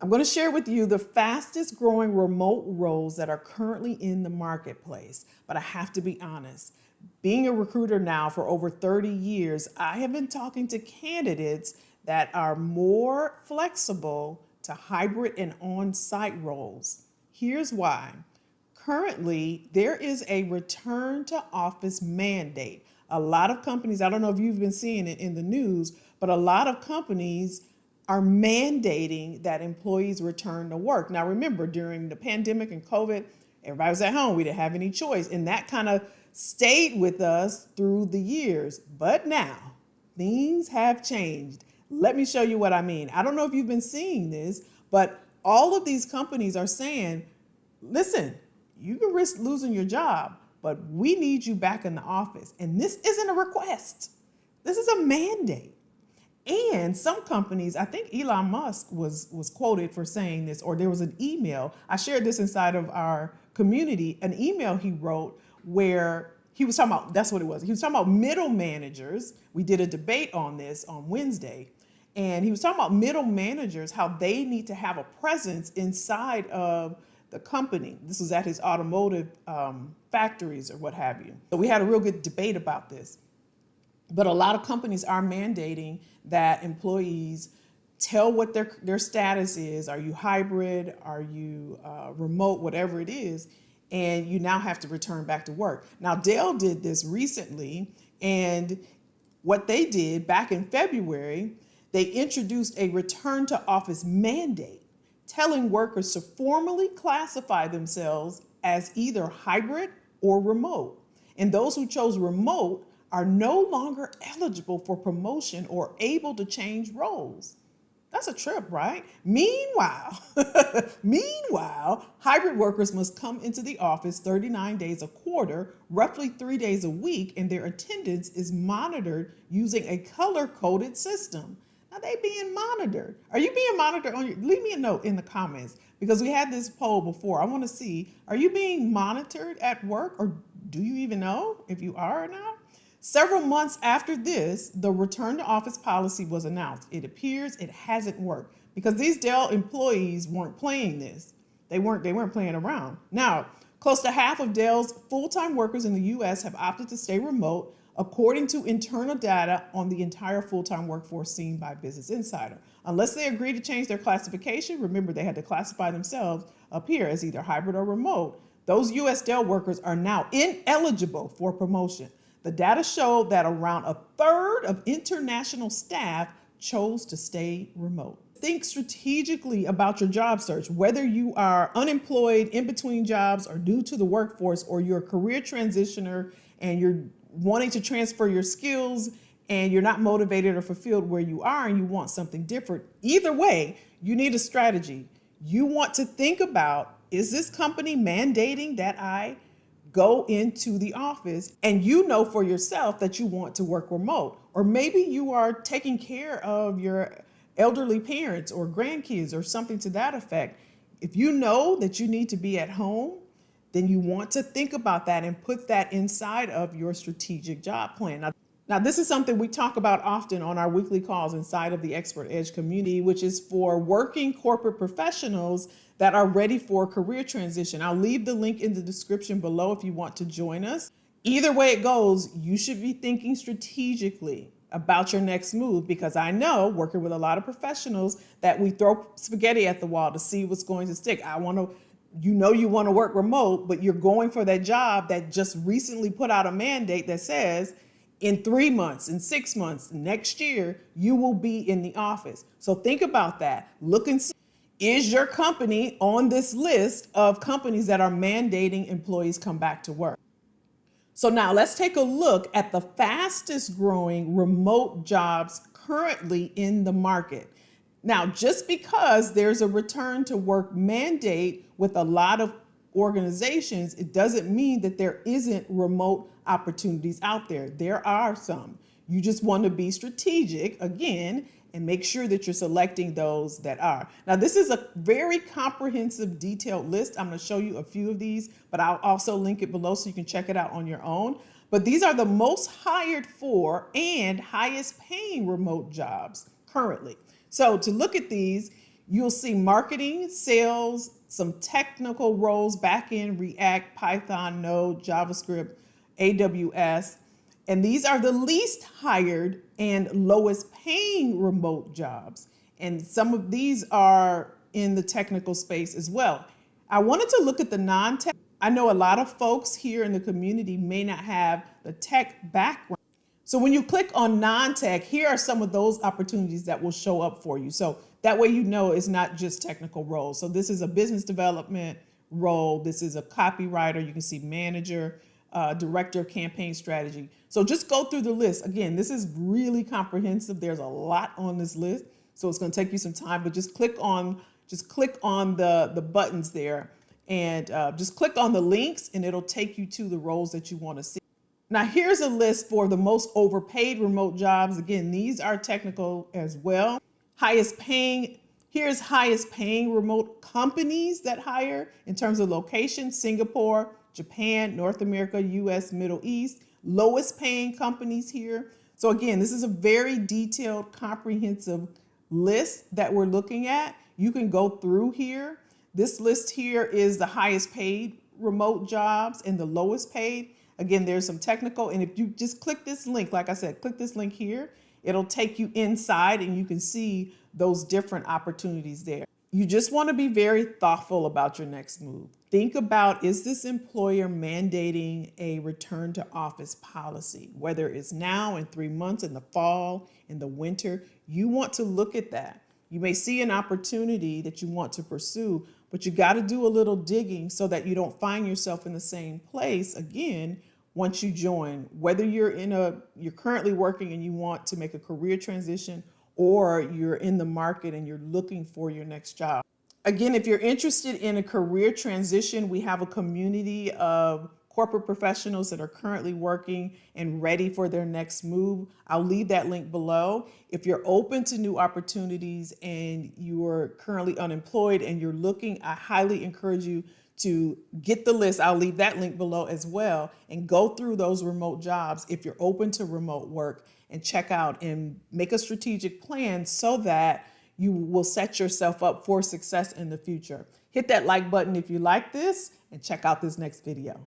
I'm going to share with you the fastest growing remote roles that are currently in the marketplace. But I have to be honest, being a recruiter now for over 30 years, I have been talking to candidates that are more flexible to hybrid and on-site roles. Here's why. Currently, there is a return to office mandate. A lot of companies, I don't know if you've been seeing it in the news, but a lot of companies are mandating that employees return to work. Now remember, during the pandemic and COVID, everybody was at home. We didn't have any choice. And that kind of stayed with us through the years. But now, things have changed. Let me show you what I mean. I don't know if you've been seeing this, but all of these companies are saying, listen, you can risk losing your job, but we need you back in the office. And this isn't a request. This is a mandate. And some companies, I think Elon Musk was quoted for saying this, or there was an email. I shared this inside of our community, an email he wrote where he was talking about, that's what it was. He was talking about middle managers. We did a debate on this on Wednesday. And he was talking about middle managers, how they need to have a presence inside of the company. This was at his automotive factories or what have you. So we had a real good debate about this. But a lot of companies are mandating that employees tell what their status is. Are you hybrid? Are you remote? Whatever it is. And you now have to return back to work. Now, Dell did this recently. And what they did back in February, they introduced a return to office mandate, telling workers to formally classify themselves as either hybrid or remote. And those who chose remote are no longer eligible for promotion or able to change roles. That's a trip, right? Meanwhile, hybrid workers must come into the office 39 days a quarter, roughly 3 days a week, and their attendance is monitored using a color-coded system. Now they being monitored. Are you being monitored leave me a note in the comments, because we had this poll before. I want to see, are you being monitored at work, or do you even know if you are or not? Several months after this, the return to office policy was announced. It appears it hasn't worked because these Dell employees weren't playing this. They weren't playing around. Now, close to half of Dell's full-time workers in the US have opted to stay remote, according to internal data on the entire full-time workforce seen by Business Insider. Unless they agree to change their classification, remember they had to classify themselves up here as either hybrid or remote, those US Dell workers are now ineligible for promotion. The data showed that around a third of international staff chose to stay remote. Think strategically about your job search, whether you are unemployed, in between jobs, or new to the workforce, or you're a career transitioner and you're wanting to transfer your skills and you're not motivated or fulfilled where you are and you want something different. Either way, you need a strategy. You want to think about, is this company mandating that I go into the office? And you know for yourself that you want to work remote. Or maybe you are taking care of your elderly parents or grandkids or something to that effect. If you know that you need to be at home, then you want to think about that and put that inside of your strategic job plan. Now, this is something we talk about often on our weekly calls inside of the Expert Edge community, which is for working corporate professionals that are ready for a career transition. I'll leave the link in the description below if you want to join us. Either way it goes, you should be thinking strategically about your next move, because I know, working with a lot of professionals, that we throw spaghetti at the wall to see what's going to stick. You want to work remote, but you're going for that job that just recently put out a mandate that says in 3 months, in 6 months, next year, you will be in the office. So think about that. Look and see, is your company on this list of companies that are mandating employees come back to work? So now let's take a look at the fastest growing remote jobs currently in the market. Now, just because there's a return to work mandate with a lot of organizations, it doesn't mean that there isn't remote opportunities out there. There are some. You just want to be strategic, again, and make sure that you're selecting those that are. Now, this is a very comprehensive, detailed list. I'm going to show you a few of these, but I'll also link it below so you can check it out on your own. But these are the most hired for and highest paying remote jobs currently. So to look at these, You'll see marketing, sales, some technical roles, backend, React, Python, Node, JavaScript, AWS. And these are the least hired and lowest paying remote jobs. And some of these are in the technical space as well. I wanted to look at the non-tech. I know a lot of folks here in the community may not have the tech background. So when you click on non-tech, here are some of those opportunities that will show up for you. So that way you know it's not just technical roles. So this is a business development role. This is a copywriter. You can see manager, director of campaign strategy. So just go through the list. Again, this is really comprehensive. There's a lot on this list. So it's going to take you some time, but just click on the buttons there and just click on the links and it'll take you to the roles that you want to see. Now here's a list for the most overpaid remote jobs. Again, these are technical as well. Here's highest paying remote companies that hire in terms of location: Singapore, Japan, North America, US, Middle East. Lowest paying companies here. So again, this is a very detailed, comprehensive list that we're looking at. You can go through here. This list here is the highest paid remote jobs and the lowest paid. Again, there's some technical, and if you just click this link, like I said, click this link here, it'll take you inside and you can see those different opportunities there. You just want to be very thoughtful about your next move. Think about, is this employer mandating a return to office policy? Whether it's now, in 3 months, in the fall, in the winter, you want to look at that. You may see an opportunity that you want to pursue, but you got to do a little digging so that you don't find yourself in the same place again once you join. Whether you're currently working and you want to make a career transition, or you're in the market and you're looking for your next job. Again, if you're interested in a career transition, we have a community of corporate professionals that are currently working and ready for their next move. I'll leave that link below. If you're open to new opportunities and you're currently unemployed and you're looking, I highly encourage you to get the list. I'll leave that link below as well, and go through those remote jobs if you're open to remote work, and check out and make a strategic plan so that you will set yourself up for success in the future. Hit that like button if you like this, and check out this next video.